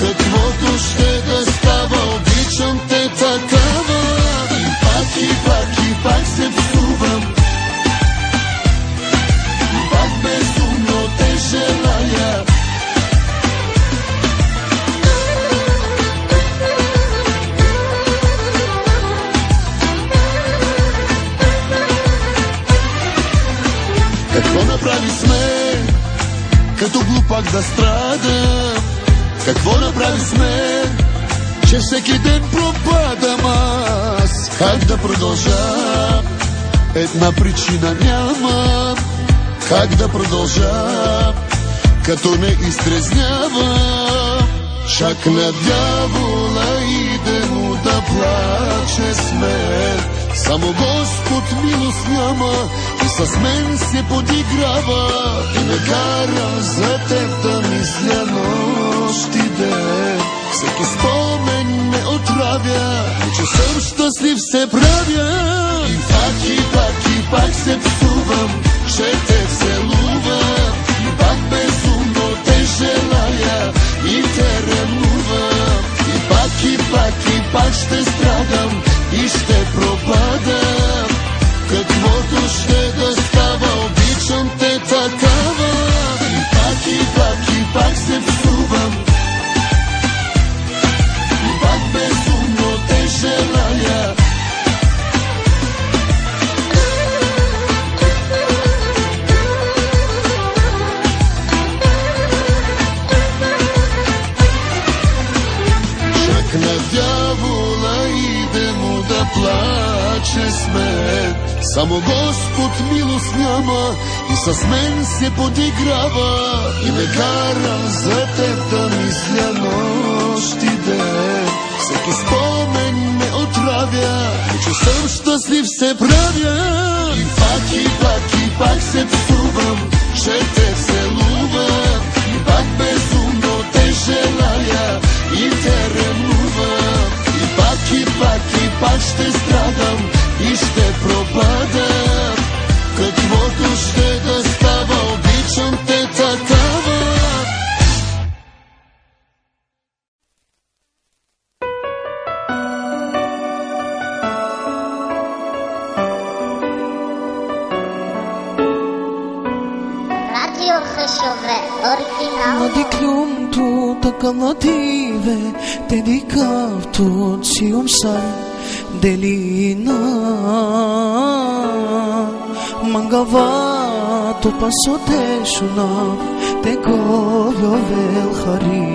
Каквото ще да става, обичам те такава. И пак се псувам, пак безумно те желая. Какво направи сме, като глупак да страдам? Какво направи сме, че всеки ден пропадам аз? Как да продължа? Една причина няма. Как да продължа, като не изтрезнявам? Чак на дявола иде му да плаче смех. Само Господ милост няма и с мен се подиграва и ме кара за теб да мисля нощ и ден. Всеки спомен ме отравя, че съм щастлив се правя. И пак се псувам, че те целувам, и пак безумно те желая и те ревнувам. И пак ще страдам и ще пропадам. Каквото ще да става, обичам те такава. И пак се псувам, и пак безумно те желая. Чак на дявола иде му да плаче смех. Само Господ милост няма и с мен се подиграва и ме кара за теб да мисля нощ и ден. Всеки спомен ме отравя, че съм щастлив се правя. И пак се псувам, че те целувам, и пак безумно те желая и те ревнувам. И пак ще страдам и ще пропадам. Каквото ще да става, обичам те такава. Radio Khashoggi, original. Ma di chiunto takalative, dedicato si un sai delina. Mangavato passo te shuna, te koyo vel khari.